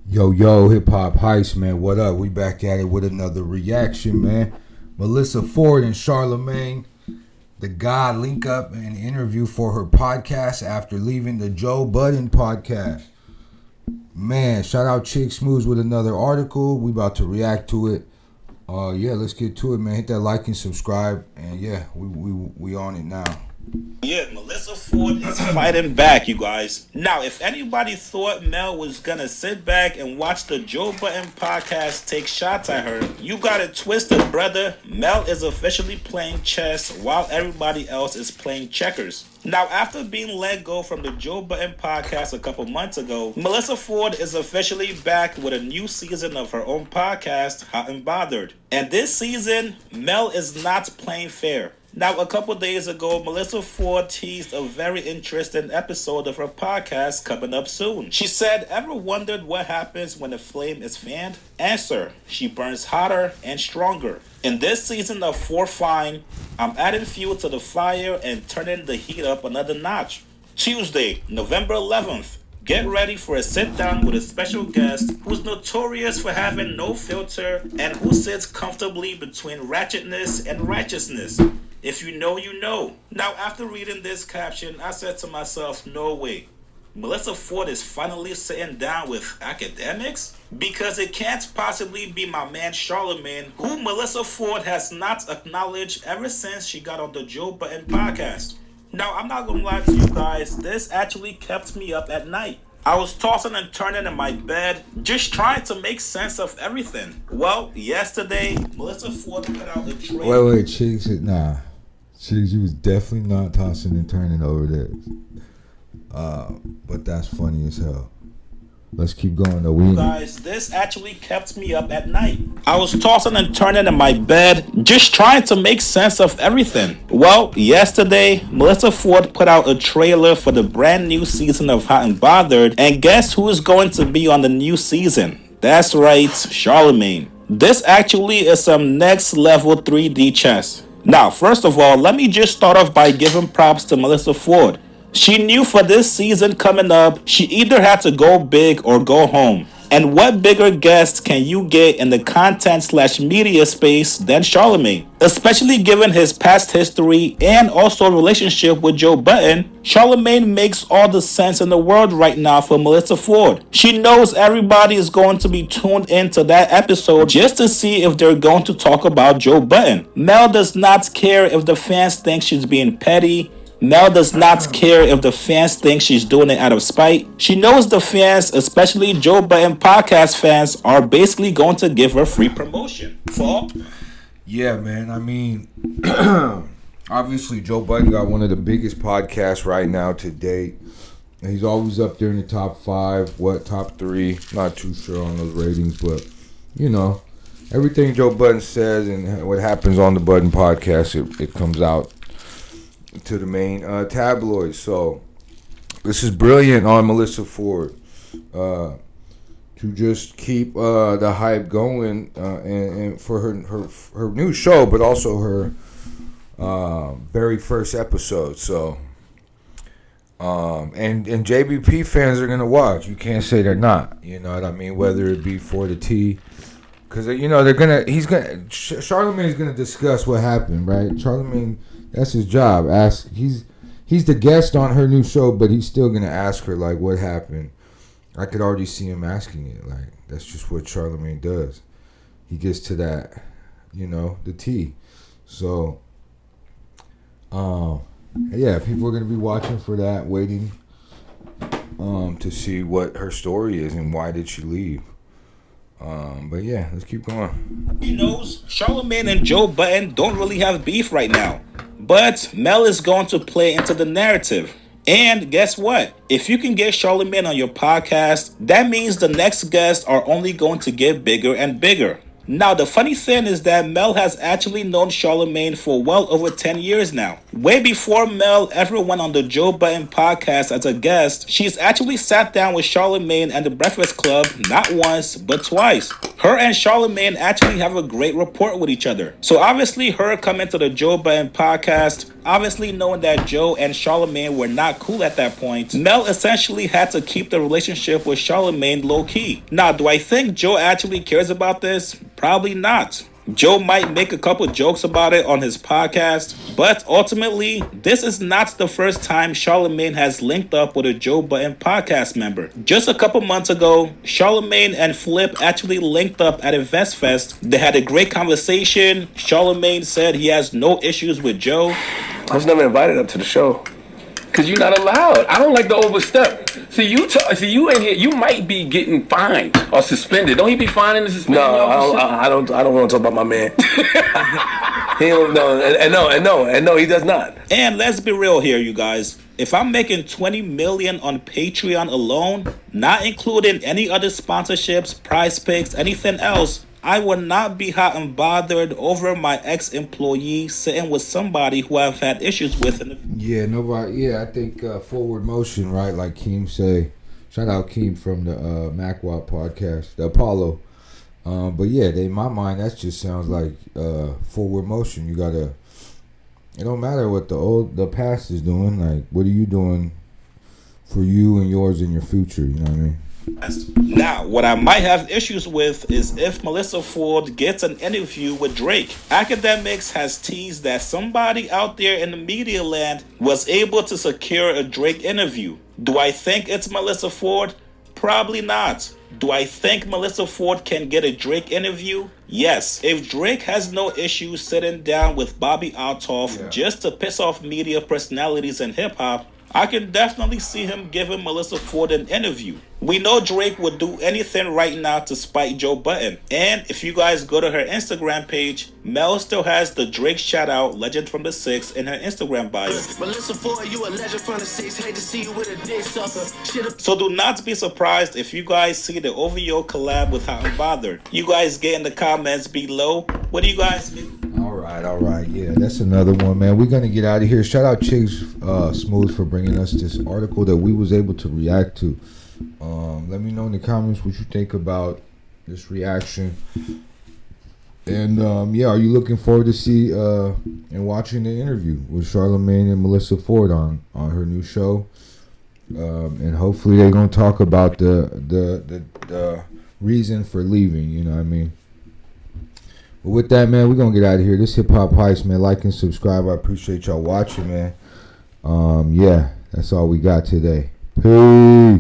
Yo, hip hop heist, man. What up? We back at it with another reaction, man. Melyssa Ford and Charlamagne, the God, link up and interview for her podcast after leaving the Joe Budden podcast. Man, shout out Chick Smooths with another article. We about to react to it. Let's get to it, man. Hit that like and subscribe, and we on it now. Yeah, Melyssa Ford is fighting back, you guys. Now, if anybody thought Mel was gonna sit back and watch the Joe Budden podcast take shots at her, you got it twisted, brother. Mel is officially playing chess while everybody else is playing checkers. Now, after being let go from the Joe Budden podcast a couple months ago, Melyssa Ford is officially back with a new season of her own podcast, Hot and Bothered. And this season, Mel is not playing fair. Now, a couple days ago, Melyssa Ford teased a very interesting episode of her podcast coming up soon. She said, "Ever wondered what happens when a flame is fanned? Answer, she burns hotter and stronger. In this season of For Fine, I'm adding fuel to the fire and turning the heat up another notch." Tuesday, November 11th. Get ready for a sit-down with a special guest who's notorious for having no filter and who sits comfortably between ratchetness and righteousness. If you know, you know. Now, after reading this caption, I said to myself, no way. Melyssa Ford is finally sitting down with academics? Because it can't possibly be my man Charlemagne, who Melyssa Ford has not acknowledged ever since she got on the Joe Budden podcast. Now, I'm not gonna lie to you guys, this actually kept me up at night. I was tossing and turning in my bed, just trying to make sense of everything. Well, yesterday, Melyssa Ford put out a trailer. Wait, Chicks, nah. Chicks, you was definitely not tossing and turning over there. But that's funny as hell. Let's keep going though. Guys, this actually kept me up at night. I was tossing and turning in my bed, just trying to make sense of everything. Well, yesterday, Melyssa Ford put out a trailer for the brand new season of Hot and Bothered, and guess who is going to be on the new season? That's right, Charlemagne. This actually is some next level 3D chess. Now, first of all, let me just start off by giving props to Melyssa Ford. She knew for this season coming up, she either had to go big or go home. And what bigger guest can you get in the content/media space than Charlemagne? Especially given his past history and also relationship with Joe Budden, Charlemagne makes all the sense in the world right now for Melyssa Ford. She knows everybody is going to be tuned into that episode just to see if they're going to talk about Joe Budden. Mel does not care if the fans think she's being petty. Mel does not care if the fans think she's doing it out of spite. She knows the fans, especially Joe Budden podcast fans, are basically going to give her free promotion. Fall? Yeah, man. I mean, obviously Joe Budden got one of the biggest podcasts right now to date. And he's always up there in the top 5, top 3. Not too sure on those ratings, but, you know, everything Joe Budden says and what happens on the Budden podcast, it comes out to the main tabloids. So this is brilliant on Melyssa Ford to just keep the hype going and for her new show, but also her very first episode. So and JBP fans are gonna watch. You can't say they're not. You know what I mean? Whether it be for the tea, because you know Charlamagne's gonna discuss what happened, right? Charlamagne. That's his job. He's the guest on her new show, but he's still gonna ask her like what happened. I could already see him asking it. Like that's just what Charlamagne does. He gets to that, you know, the tea. So, people are gonna be watching for that, waiting, to see what her story is and why did she leave. But yeah, let's keep going. He knows Charlemagne and Joe Budden don't really have beef right now. But Mel is going to play into the narrative. And guess what? If you can get Charlemagne on your podcast, that means the next guests are only going to get bigger and bigger. Now, the funny thing is that Mel has actually known Charlemagne for well over 10 years now. Way before Mel ever went on the Joe Budden podcast as a guest, she's actually sat down with Charlemagne and the Breakfast Club not once, but twice. Her and Charlamagne actually have a great rapport with each other. So obviously her coming to the Joe Budden podcast, obviously knowing that Joe and Charlamagne were not cool at that point, Mel essentially had to keep the relationship with Charlamagne low-key. Now, do I think Joe actually cares about this? Probably not. Joe might make a couple jokes about it on his podcast, but ultimately, this is not the first time Charlamagne has linked up with a Joe Budden podcast member. Just a couple months ago, Charlamagne and Flip actually linked up at a Vest Fest. They had a great conversation. Charlamagne said he has no issues with Joe. I was never invited up to the show. Cause you're not allowed. I don't like to overstep. See you in here. You might be getting fined or suspended. Don't he be fined and suspended? No, I don't want to talk about my man. He don't know. And no, he does not. And let's be real here, you guys. If I'm making $20 million on Patreon alone, not including any other sponsorships, prize picks, anything else, I would not be hot and bothered over my ex-employee sitting with somebody who I've had issues with. Yeah, nobody. Yeah, I think forward motion, right? Like Keem say. Shout out Keem from the MacWap podcast, the Apollo. But yeah, in my mind, that just sounds like forward motion. You gotta. It don't matter what the past is doing. Like, what are you doing for you and yours in your future? You know what I mean? Now, what I might have issues with is if Melyssa Ford gets an interview with Drake. Academics has teased that somebody out there in the media land was able to secure a Drake interview. Do I think it's Melyssa Ford? Probably not. Do I think Melyssa Ford can get a Drake interview? Yes. If Drake has no issue sitting down with Bobby Altoff just to piss off media personalities in hip-hop, I can definitely see him giving Melyssa Ford an interview. We know Drake would do anything right now to spite Joe Budden. And if you guys go to her Instagram page, Mel still has the Drake shout out Legend from the Six in her Instagram bio. Melyssa Ford, you a legend from the Six. Hate to see you with a dick sucker. So do not be surprised if you guys see the OVO collab with Hot and Bothered. You guys get in the comments below. What do you guys think? All right. Yeah, that's another one, man. We're going to get out of here. Shout out Chiggs Smooth for bringing us this article that we was able to react to. Let me know in the comments what you think about this reaction. And, are you looking forward to see and watching the interview with Charlamagne and Melyssa Ford on her new show? And hopefully they're going to talk about the reason for leaving, you know what I mean? But with that, man, we're going to get out of here. This Hip Hop Heist, man. Like and subscribe. I appreciate y'all watching, man. That's all we got today. Peace.